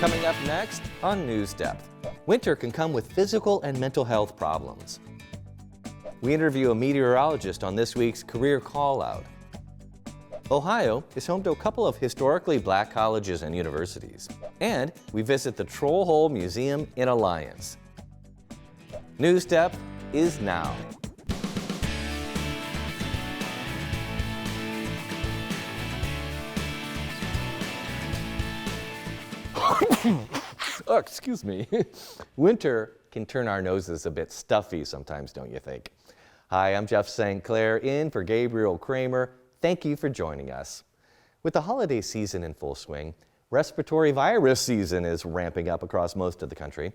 Coming up next on NewsDepth, winter can come with physical and mental health problems. We interview a meteorologist on this week's Career Callout. Ohio is home to a couple of historically black colleges and universities. And we visit the Troll Hole Museum in Alliance. NewsDepth is now. Oh, excuse me. Winter can turn our noses a bit stuffy sometimes, don't you think? Hi, I'm Jeff St. Clair in for Gabriel Kramer. Thank you for joining us. With the holiday season in full swing, respiratory virus season is ramping up across most of the country.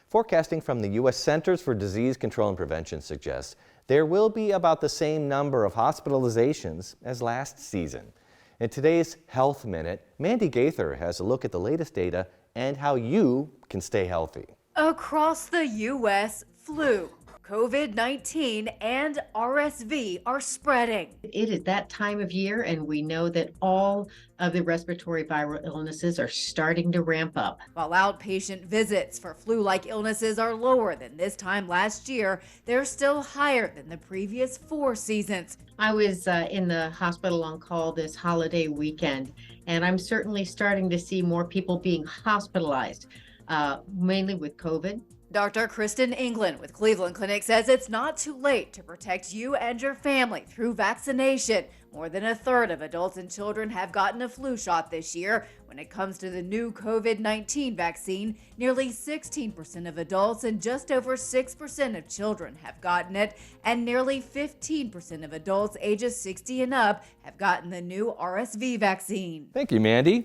Forecasting from the U.S. Centers for Disease Control and Prevention suggests there will be about the same number of hospitalizations as last season. In today's Health Minute, Mandy Gaither has a look at the latest data and how you can stay healthy. Across the U.S., flu, COVID-19, and RSV are spreading. It is that time of year, and we know that all of the respiratory viral illnesses are starting to ramp up. While outpatient visits for flu-like illnesses are lower than this time last year, they're still higher than the previous 4 seasons. I was in the hospital on call this holiday weekend, and I'm certainly starting to see more people being hospitalized, mainly with COVID. Dr. Kristen England with Cleveland Clinic says it's not too late to protect you and your family through vaccination. More than a third of adults and children have gotten a flu shot this year. When it comes to the new COVID-19 vaccine, nearly 16% of adults and just over 6% of children have gotten it, and nearly 15% of adults ages 60 and up have gotten the new RSV vaccine. Thank you, Mandy.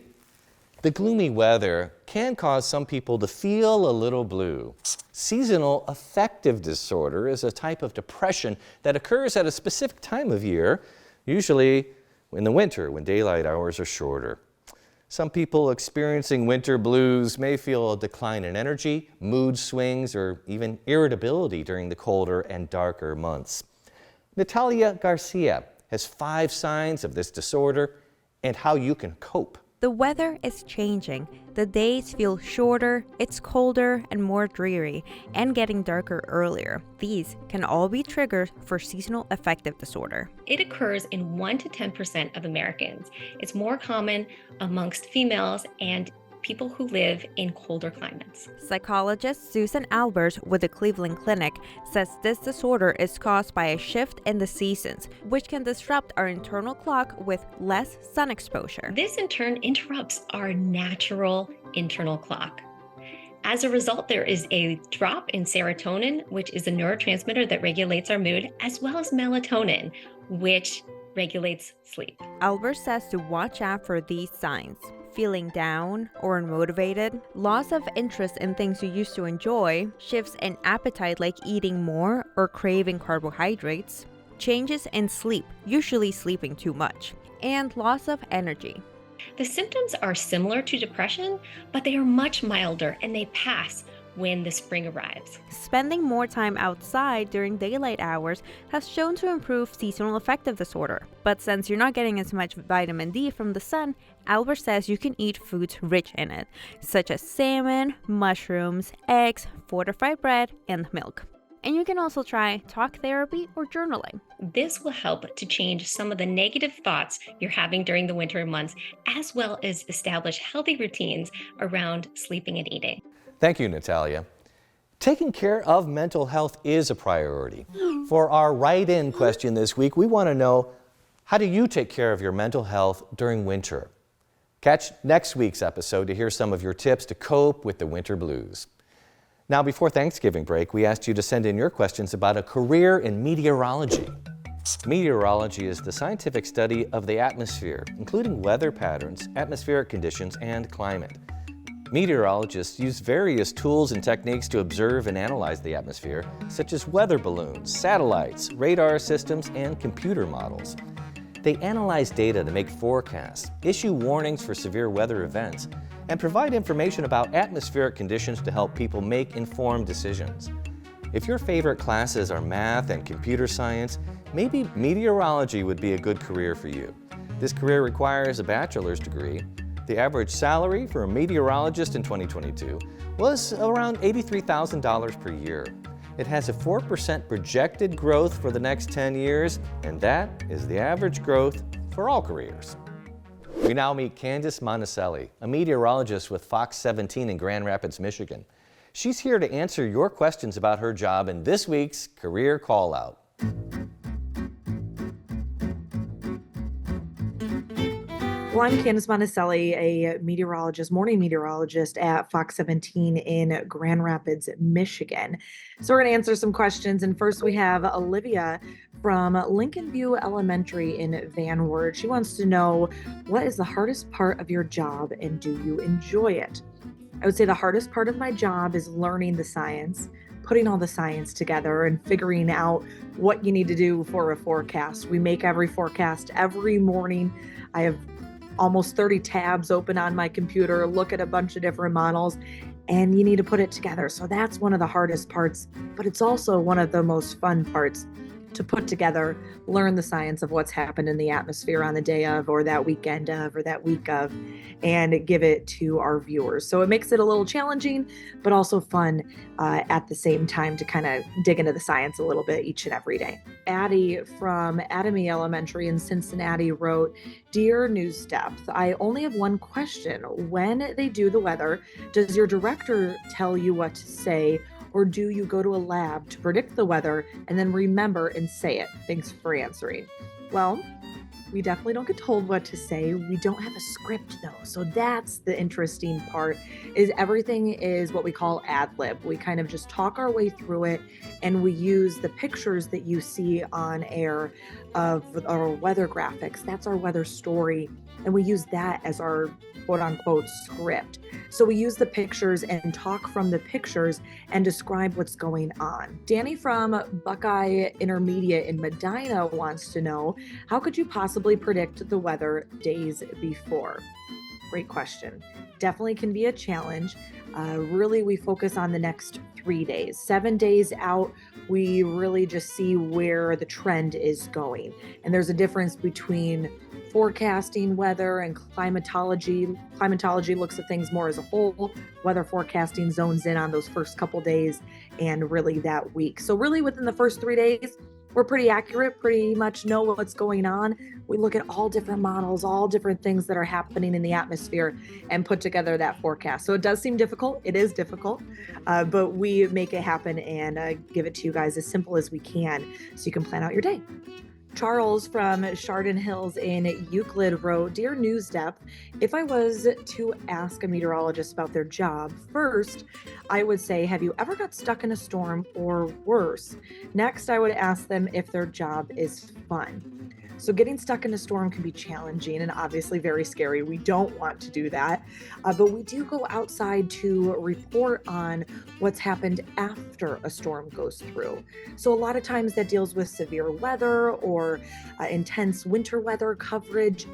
The gloomy weather can cause some people to feel a little blue. Seasonal affective disorder is a type of depression that occurs at a specific time of year, usually in the winter when daylight hours are shorter. Some people experiencing winter blues may feel a decline in energy, mood swings, or even irritability during the colder and darker months. Natalia Garcia has 5 signs of this disorder and how you can cope. The weather is changing. The days feel shorter, it's colder and more dreary, and getting darker earlier. These can all be triggers for seasonal affective disorder. It occurs in 1 to 10% of Americans. It's more common amongst females and people who live in colder climates. Psychologist Susan Albers with the Cleveland Clinic says this disorder is caused by a shift in the seasons, which can disrupt our internal clock with less sun exposure. This in turn interrupts our natural internal clock. As a result, there is a drop in serotonin, which is a neurotransmitter that regulates our mood, as well as melatonin, which regulates sleep. Albers says to watch out for these signs: feeling down or unmotivated, loss of interest in things you used to enjoy, shifts in appetite like eating more or craving carbohydrates, changes in sleep, usually sleeping too much, and loss of energy. The symptoms are similar to depression, but they are much milder and they pass when the spring arrives. Spending more time outside during daylight hours has shown to improve seasonal affective disorder. But since you're not getting as much vitamin D from the sun, Albert says you can eat foods rich in it, such as salmon, mushrooms, eggs, fortified bread, and milk. And you can also try talk therapy or journaling. This will help to change some of the negative thoughts you're having during the winter months, as well as establish healthy routines around sleeping and eating. Thank you, Natalia. Taking care of mental health is a priority. For our write-in question this week, we want to know, how do you take care of your mental health during winter? Catch next week's episode to hear some of your tips to cope with the winter blues. Now, before Thanksgiving break, we asked you to send in your questions about a career in meteorology. Meteorology is the scientific study of the atmosphere, including weather patterns, atmospheric conditions, and climate. Meteorologists use various tools and techniques to observe and analyze the atmosphere, such as weather balloons, satellites, radar systems, and computer models. They analyze data to make forecasts, issue warnings for severe weather events, and provide information about atmospheric conditions to help people make informed decisions. If your favorite classes are math and computer science, maybe meteorology would be a good career for you. This career requires a bachelor's degree. The average salary for a meteorologist in 2022 was around $83,000 per year. It has a 4% projected growth for the next 10 years, and that is the average growth for all careers. We now meet Candace Monticelli, a meteorologist with Fox 17 in Grand Rapids, Michigan. She's here to answer your questions about her job in this week's Career Callout. Well, I'm Candace Monticelli, a meteorologist, morning meteorologist at Fox 17 in Grand Rapids, Michigan. So we're going to answer some questions. And first we have Olivia from Lincoln View Elementary in Van Wert. She wants to know, what is the hardest part of your job and do you enjoy it? I would say the hardest part of my job is learning the science, putting all the science together and figuring out what you need to do for a forecast. We make every forecast every morning. I have almost 30 tabs open on my computer, look at a bunch of different models, and you need to put it together. So that's one of the hardest parts, but it's also one of the most fun parts to put together, learn the science of what's happened in the atmosphere on the day of, or that weekend of, or that week of, and give it to our viewers. So it makes it a little challenging, but also fun at the same time to kind of dig into the science a little bit each and every day. Addie from Emmy Elementary in Cincinnati wrote, "Dear NewsDepth, I only have one question. When they do the weather, does your director tell you what to say, or do you go to a lab to predict the weather and then remember and say it? Thanks for answering." Well, we definitely don't get told what to say. We don't have a script though. So that's the interesting part, is everything is what we call ad lib. We kind of just talk our way through it, and we use the pictures that you see on air of our weather graphics. That's our weather story. And we use that as our quote unquote script. So we use the pictures and talk from the pictures and describe what's going on. Danny from Buckeye Intermediate in Medina wants to know, how could you possibly predict the weather days before? Great question. Definitely can be a challenge. Really, we focus on the next 3 days. 7 days out, we really just see where the trend is going. And there's a difference between forecasting weather and climatology. Climatology looks at things more as a whole. Weather forecasting zones in on those first couple days and really that week. So really within the first 3 days, we're pretty accurate, pretty much know what's going on. We look at all different models, all different things that are happening in the atmosphere and put together that forecast. So it does seem difficult. It is difficult, but we make it happen and give it to you guys as simple as we can so you can plan out your day. Charles from Chardon Hills in Euclid wrote, "Dear NewsDepth, if I was to ask a meteorologist about their job, first, I would say, have you ever got stuck in a storm or worse? Next, I would ask them if their job is fun." So getting stuck in a storm can be challenging and obviously very scary. We don't want to do that, but we do go outside to report on what's happened after a storm goes through. So a lot of times that deals with severe weather or intense winter weather coverage.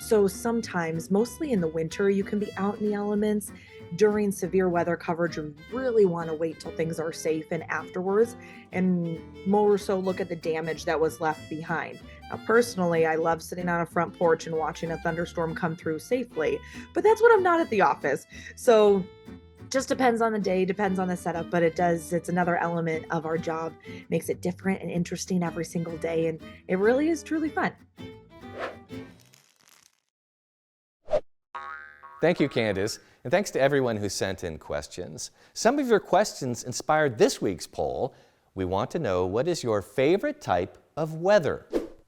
So sometimes, mostly in the winter, you can be out in the elements. During severe weather coverage, you really want to wait till things are safe and afterwards, and more so look at the damage that was left behind. Now, personally, I love sitting on a front porch and watching a thunderstorm come through safely, but that's when I'm not at the office. So just depends on the day, depends on the setup, but it's another element of our job. Makes it different and interesting every single day, and it really is truly fun. Thank you, Candace, and thanks to everyone who sent in questions. Some of your questions inspired this week's poll. We want to know, what is your favorite type of weather?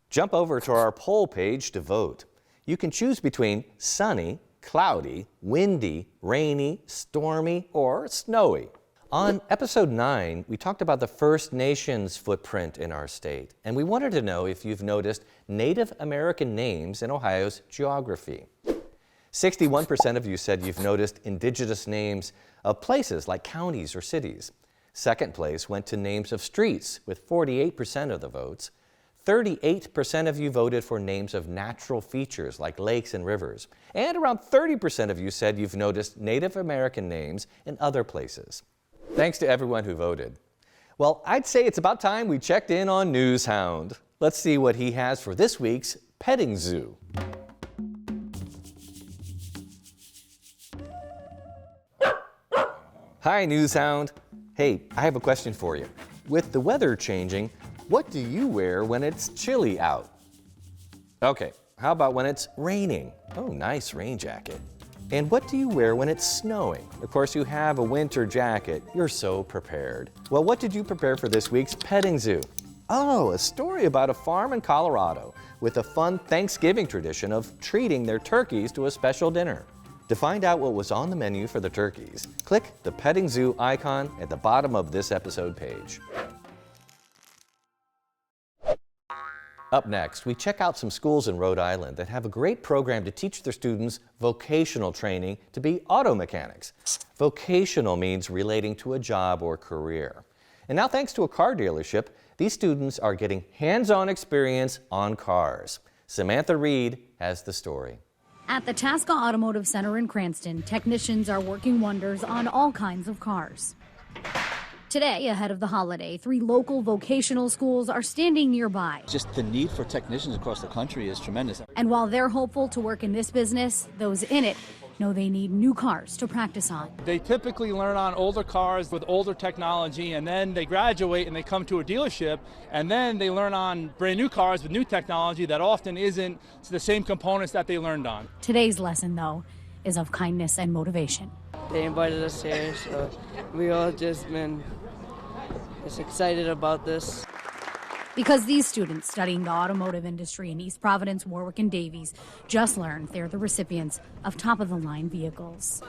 Jump over to our poll page to vote. You can choose between sunny, cloudy, windy, rainy, stormy, or snowy. On episode 9, we talked about the First Nations footprint in our state, and we wanted to know if you've noticed Native American names in Ohio's geography. 61% of you said you've noticed indigenous names of places like counties or cities. Second place went to names of streets with 48% of the votes. 38% of you voted for names of natural features like lakes and rivers. And around 30% of you said you've noticed Native American names in other places. Thanks to everyone who voted. Well, I'd say it's about time we checked in on NewsHound. Let's see what he has for this week's petting zoo. Hi, Newshound. Hey, I have a question for you. With the weather changing, what do you wear when it's chilly out? Okay, how about when it's raining? Oh, nice rain jacket. And what do you wear when it's snowing? Of course, you have a winter jacket. You're so prepared. Well, what did you prepare for this week's petting zoo? Oh, a story about a farm in Colorado with a fun Thanksgiving tradition of treating their turkeys to a special dinner. To find out what was on the menu for the turkeys, click the petting zoo icon at the bottom of this episode page. Up next, we check out some schools in Rhode Island that have a great program to teach their students vocational training to be auto mechanics. Vocational means relating to a job or career. And now, thanks to a car dealership, these students are getting hands-on experience on cars. Samantha Reed has the story. At the Tasca Automotive Center in Cranston, technicians are working wonders on all kinds of cars. Today, ahead of the holiday, 3 local vocational schools are standing nearby. Just the need for technicians across the country is tremendous. And while they're hopeful to work in this business, those in it know they need new cars to practice on. They typically learn on older cars with older technology, and then they graduate and they come to a dealership, and then they learn on brand new cars with new technology that often isn't the same components that they learned on. Today's lesson, though, is of kindness and motivation. They invited us here, so we all just been excited about this. Because these students studying the automotive industry in East Providence, Warwick, and Davies just learned they're the recipients of top-of-the-line vehicles.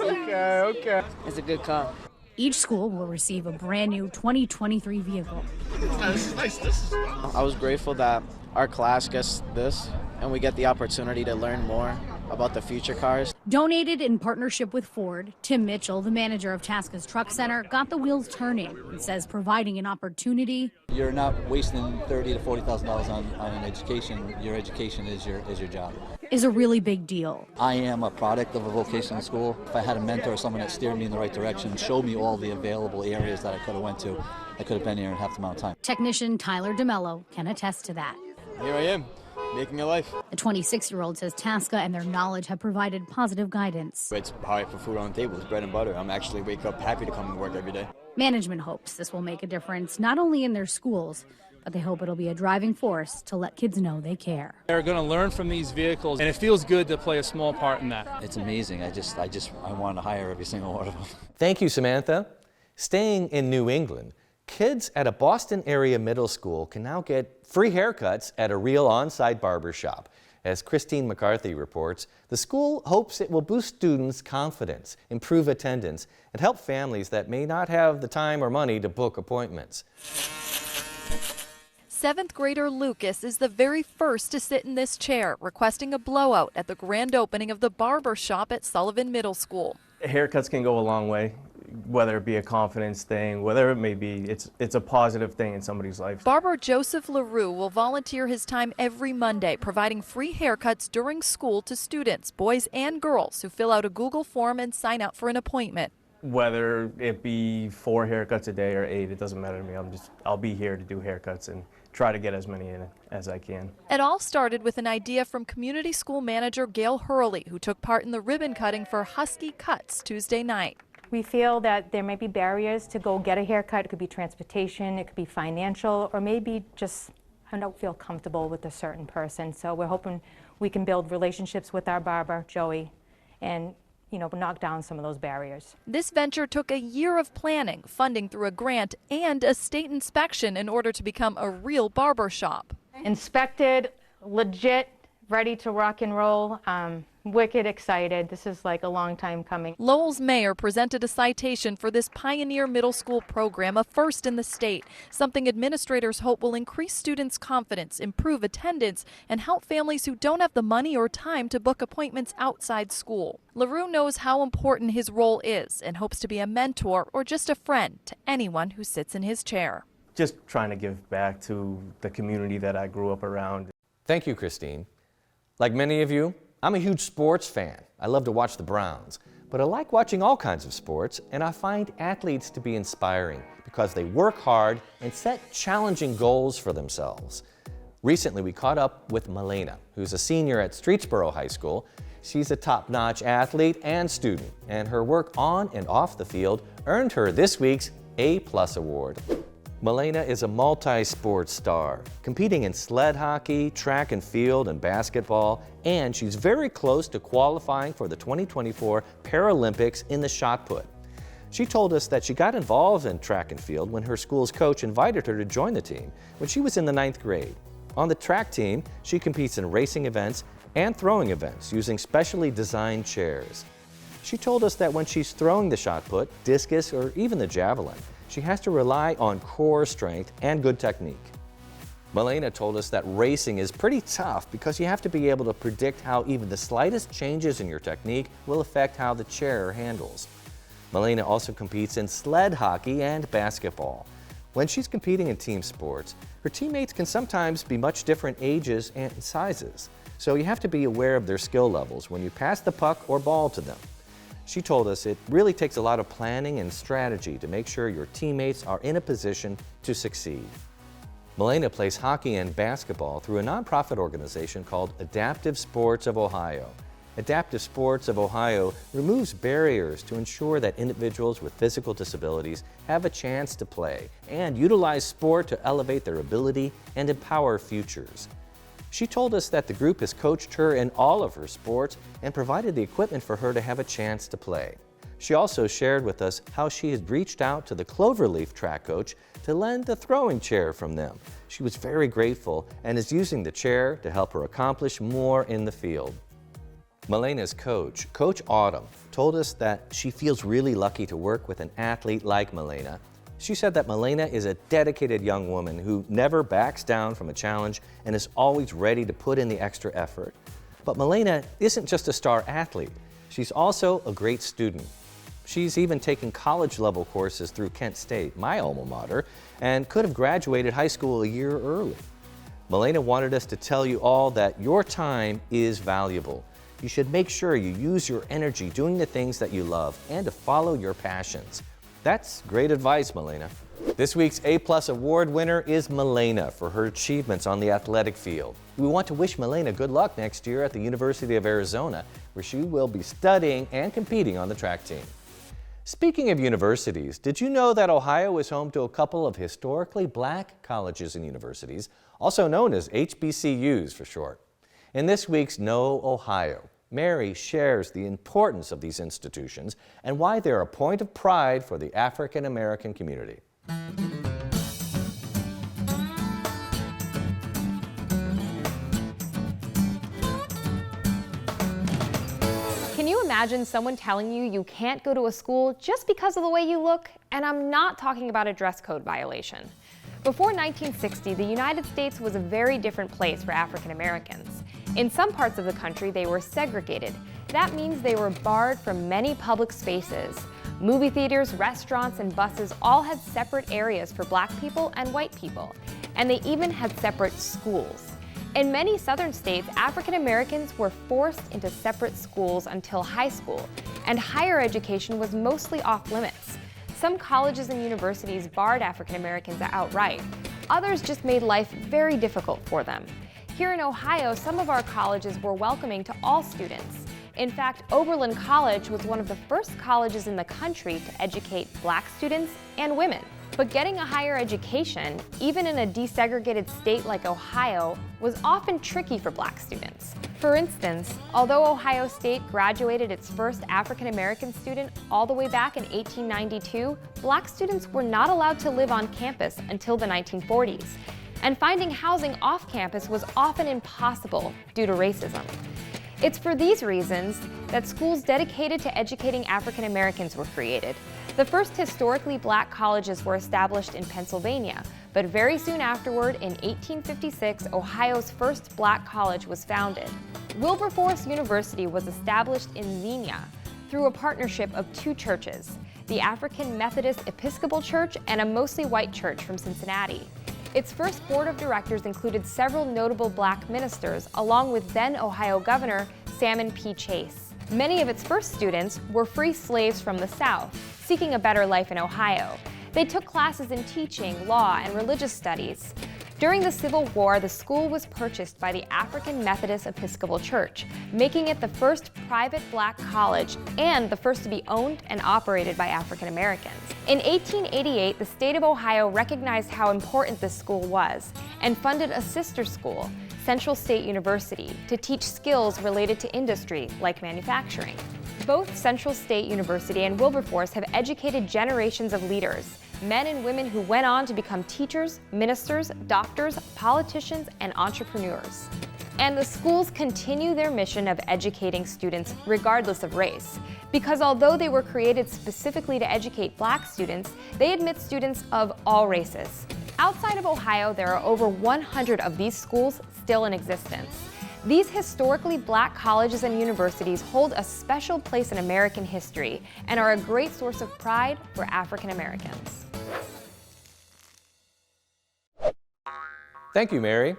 Okay. It's a good car. Each school will receive a brand new 2023 vehicle. I was grateful that our class gets this and we get the opportunity to learn more about the future cars. Donated in partnership with Ford, Tim Mitchell, the manager of Tasca's Truck Center, got the wheels turning and says providing an opportunity. You're not wasting $30,000 to $40,000 on an education. Your education is your job. Is a really big deal. I am a product of a vocational school. If I had a mentor or someone that steered me in the right direction, showed me all the available areas that I could have went to, I could have been here in half the amount of time. Technician Tyler DeMello can attest to that. Here I am, making a life. The 26-year-old says Tasca and their knowledge have provided positive guidance. It's how I put food on the table. It's bread and butter. I'm actually wake up happy to come to work every day. Management hopes this will make a difference not only in their schools, but they hope it'll be a driving force to let kids know they care. They're going to learn from these vehicles, and it feels good to play a small part in that. It's amazing. I want to hire every single one of them. Thank you, Samantha. Staying in New England, kids at a Boston area middle school can now get free haircuts at a real on-site barber shop. As Christine McCarthy reports, the school hopes it will boost students' confidence, improve attendance, and help families that may not have the time or money to book appointments. 7th grader Lucas is the very first to sit in this chair, requesting a blowout at the grand opening of the barber shop at Sullivan Middle School. Haircuts can go a long way, whether it be a confidence thing, whatever it may be. It's a positive thing in somebody's life. Barber Joseph LaRue will volunteer his time every Monday, providing free haircuts during school to students, boys and girls, who fill out a Google form and sign up for an appointment. Whether it be 4 haircuts a day or 8, it doesn't matter to me. I'll be here to do haircuts and try to get as many in as I can. It all started with an idea from community school manager Gail Hurley, who took part in the ribbon cutting for Husky Cuts Tuesday night. We feel that there may be barriers to go get a haircut. It could be transportation, it could be financial, or maybe just I don't feel comfortable with a certain person. So we're hoping we can build relationships with our barber, Joey, and knock down some of those barriers. This venture took a year of planning, funding through a grant, and a state inspection in order to become a real barber shop. Inspected, legit, ready to rock and roll. Wicked excited. This is like a long time coming. Lowell's mayor presented a citation for this pioneer middle school program, a first in the state, something administrators hope will increase students' confidence, improve attendance, and help families who don't have the money or time to book appointments outside school. LaRue knows how important his role is and hopes to be a mentor or just a friend to anyone who sits in his chair. Just trying to give back to the community that I grew up around. Thank you, Christine. Like many of you, I'm a huge sports fan. I love to watch the Browns, but I like watching all kinds of sports, and I find athletes to be inspiring because they work hard and set challenging goals for themselves. Recently, we caught up with Milena, who's a senior at Streetsboro High School. She's a top-notch athlete and student, and her work on and off the field earned her this week's A+ award. Milena is a multi-sport star, competing in sled hockey, track and field, and basketball, and she's very close to qualifying for the 2024 Paralympics in the shot put. She told us that she got involved in track and field when her school's coach invited her to join the team when she was in the 9th grade. On the track team, she competes in racing events and throwing events using specially designed chairs. She told us that when she's throwing the shot put, discus, or even the javelin, she has to rely on core strength and good technique. Milena told us that racing is pretty tough because you have to be able to predict how even the slightest changes in your technique will affect how the chair handles. Milena also competes in sled hockey and basketball. When she's competing in team sports, her teammates can sometimes be much different ages and sizes, so you have to be aware of their skill levels when you pass the puck or ball to them. She told us it really takes a lot of planning and strategy to make sure your teammates are in a position to succeed. Milena plays hockey and basketball through a nonprofit organization called Adaptive Sports of Ohio. Adaptive Sports of Ohio removes barriers to ensure that individuals with physical disabilities have a chance to play and utilize sport to elevate their ability and empower futures. She told us that the group has coached her in all of her sports and provided the equipment for her to have a chance to play. She also shared with us how she had reached out to the Cloverleaf track coach to lend a throwing chair from them. She was very grateful and is using the chair to help her accomplish more in the field. Milena's coach, Coach Autumn, told us that she feels really lucky to work with an athlete like Milena. She said that Milena is a dedicated young woman who never backs down from a challenge and is always ready to put in the extra effort. But Milena isn't just a star athlete. She's also a great student. She's even taken college-level courses through Kent State, my alma mater, and could have graduated high school a year early. Milena wanted us to tell you all that your time is valuable. You should make sure you use your energy doing the things that you love and to follow your passions. That's great advice, Milena. This week's A+ award winner is Milena for her achievements on the athletic field. We want to wish Milena good luck next year at the University of Arizona, where she will be studying and competing on the track team. Speaking of universities, did you know that Ohio is home to a couple of historically black colleges and universities, also known as HBCUs for short? In this week's Know Ohio, Mary shares the importance of these institutions and why they're a point of pride for the African American community. Can you imagine someone telling you you can't go to a school just because of the way you look? And I'm not talking about a dress code violation. Before 1960, the United States was a very different place for African Americans. In some parts of the country, they were segregated. That means they were barred from many public spaces. Movie theaters, restaurants, and buses all had separate areas for black people and white people. And they even had separate schools. In many southern states, African Americans were forced into separate schools until high school, and higher education was mostly off limits. Some colleges and universities barred African Americans outright. Others just made life very difficult for them. Here in Ohio, some of our colleges were welcoming to all students. In fact, Oberlin College was one of the first colleges in the country to educate black students and women. But getting a higher education, even in a desegregated state like Ohio, was often tricky for black students. For instance, although Ohio State graduated its first African American student all the way back in 1892, black students were not allowed to live on campus until the 1940s. And finding housing off campus was often impossible due to racism. It's for these reasons that schools dedicated to educating African Americans were created. The first historically black colleges were established in Pennsylvania, but very soon afterward, in 1856, Ohio's first black college was founded. Wilberforce University was established in Xenia through a partnership of two churches, the African Methodist Episcopal Church and a mostly white church from Cincinnati. Its first board of directors included several notable black ministers, along with then Ohio Governor Salmon P. Chase. Many of its first students were free slaves from the South, seeking a better life in Ohio. They took classes in teaching, law, and religious studies. During the Civil War, the school was purchased by the African Methodist Episcopal Church, making it the first private black college and the first to be owned and operated by African Americans. In 1888, the state of Ohio recognized how important this school was and funded a sister school, Central State University, to teach skills related to industry like manufacturing. Both Central State University and Wilberforce have educated generations of leaders, men and women who went on to become teachers, ministers, doctors, politicians, and entrepreneurs. And the schools continue their mission of educating students regardless of race, because although they were created specifically to educate black students, they admit students of all races. Outside of Ohio, there are over 100 of these schools still in existence. These historically black colleges and universities hold a special place in American history and are a great source of pride for African Americans. Thank you, Mary.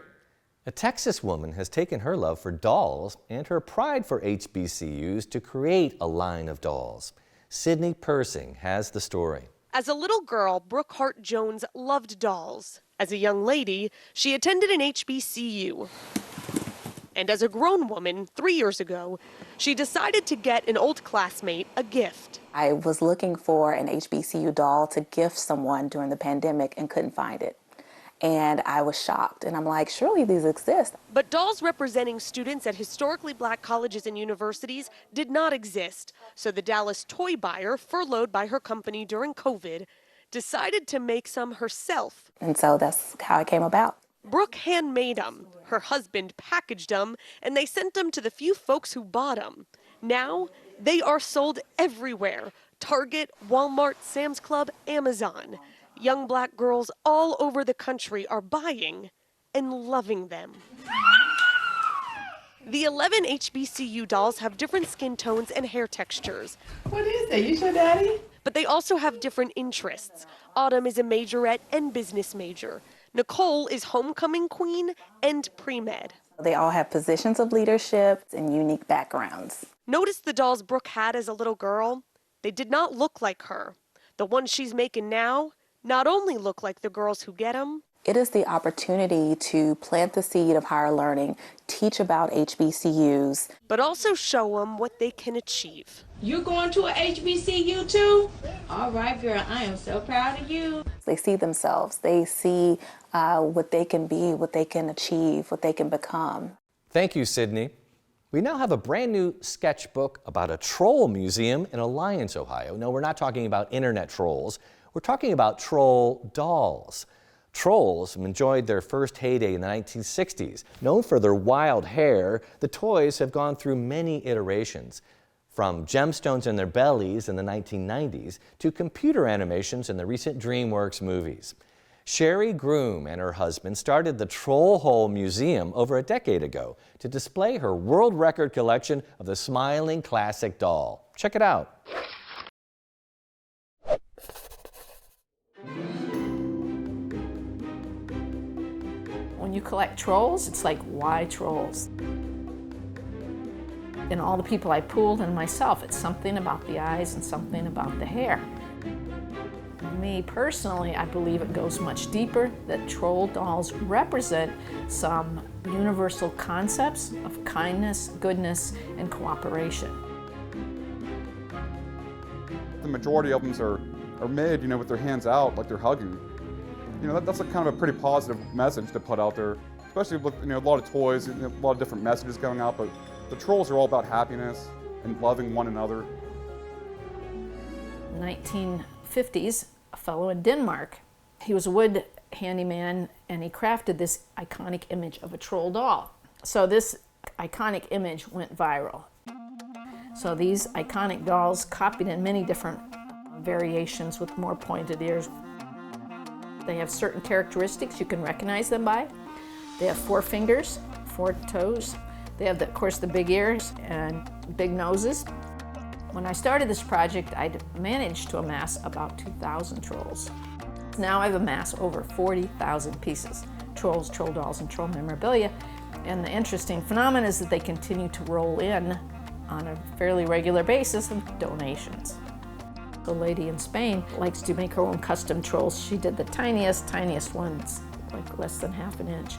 A Texas woman has taken her love for dolls and her pride for HBCUs to create a line of dolls. Sydney Persing has the story. As a little girl, Brooke Hart Jones loved dolls. As a young lady, she attended an HBCU. And as a grown woman, 3 years ago, she decided to get an old classmate a gift. I was looking for an HBCU doll to gift someone during the pandemic and couldn't find it. And I was shocked, and I'm like, surely these exist. But dolls representing students at historically black colleges and universities did not exist. So the Dallas toy buyer, furloughed by her company during COVID, decided to make some herself. And so that's how it came about. Brooke handmade them. Her husband packaged them, and they sent them to the few folks who bought them. Now, they are sold everywhere. Target, Walmart, Sam's Club, Amazon. Young black girls all over the country are buying and loving them. The 11 HBCU dolls have different skin tones and hair textures. What is that? You your daddy? But they also have different interests. Autumn is a majorette and business major. Nicole is homecoming queen and pre-med. They all have positions of leadership and unique backgrounds. Notice the dolls Brooke had as a little girl? They did not look like her. The ones she's making now not only look like the girls who get them. It is the opportunity to plant the seed of higher learning, teach about HBCUs, but also show them what they can achieve. You going to a HBCU too? All right, girl, I am so proud of you. They see themselves, they see what they can be, what they can achieve, what they can become. Thank you, Sydney. We now have a brand new sketchbook about a troll museum in Alliance, Ohio. No, we're not talking about internet trolls. We're talking about troll dolls. Trolls enjoyed their first heyday in the 1960s. Known for their wild hair, the toys have gone through many iterations, from gemstones in their bellies in the 1990s to computer animations in the recent DreamWorks movies. Sherry Groom and her husband started the Troll Hole Museum over a decade ago to display her world record collection of the smiling classic doll. Check it out. When you collect trolls, it's like, why trolls? And all the people I pooled and myself, it's something about the eyes and something about the hair. Me personally, I believe it goes much deeper, that troll dolls represent some universal concepts of kindness, goodness, and cooperation. The majority of them are made, with their hands out, like they're hugging. That's a kind of a pretty positive message to put out there, especially with a lot of toys, a lot of different messages going out, but the trolls are all about happiness and loving one another. 1950s, a fellow in Denmark, he was a wood handyman, and he crafted this iconic image of a troll doll. So this iconic image went viral. So these iconic dolls, copied in many different variations with more pointed ears. They have certain characteristics you can recognize them by. They have 4 fingers, 4 toes. They have, of course, the big ears and big noses. When I started this project, I managed to amass about 2,000 trolls. Now I've amassed over 40,000 pieces, trolls, troll dolls, and troll memorabilia. And the interesting phenomenon is that they continue to roll in on a fairly regular basis of donations. The lady in Spain likes to make her own custom trolls. She did the tiniest ones, like less than half an inch.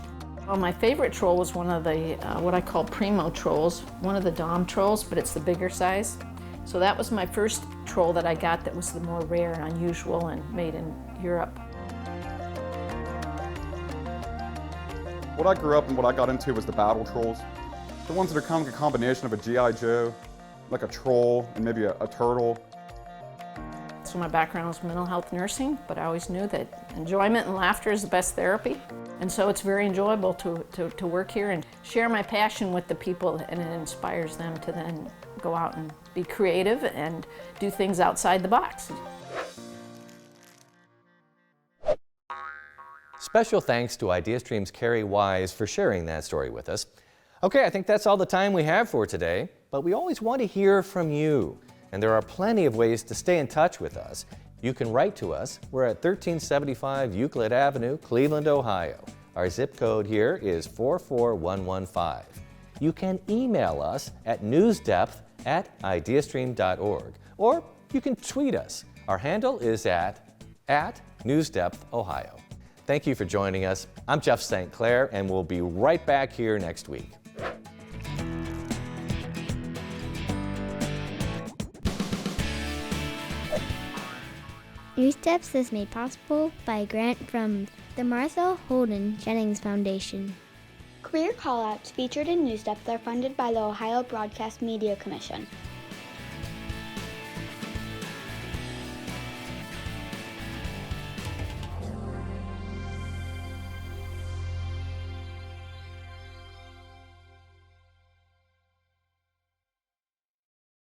Well, my favorite troll was one of the, what I call primo trolls, one of the Dom trolls, but it's the bigger size. So that was my first troll that I got that was the more rare and unusual and made in Europe. What I grew up and what I got into was the battle trolls. The ones that are kind of like a combination of a G.I. Joe, like a troll, and maybe a turtle. So my background was mental health nursing, but I always knew that enjoyment and laughter is the best therapy. And so it's very enjoyable to work here and share my passion with the people, and it inspires them to then go out and be creative and do things outside the box. Special thanks to Ideastream's Carrie Wise for sharing that story with us. Okay, I think that's all the time we have for today, but we always want to hear from you. And there are plenty of ways to stay in touch with us. You can write to us. We're at 1375 Euclid Avenue, Cleveland, Ohio. Our zip code here is 44115. You can email us at newsdepth@ideastream.org, or you can tweet us. Our handle is at NewsDepth, Ohio. Thank you for joining us. I'm Jeff St. Clair, and we'll be right back here next week. NewsDepth is made possible by a grant from the Martha Holden Jennings Foundation. Career Callouts featured in NewsDepth are funded by the Ohio Broadcast Media Commission.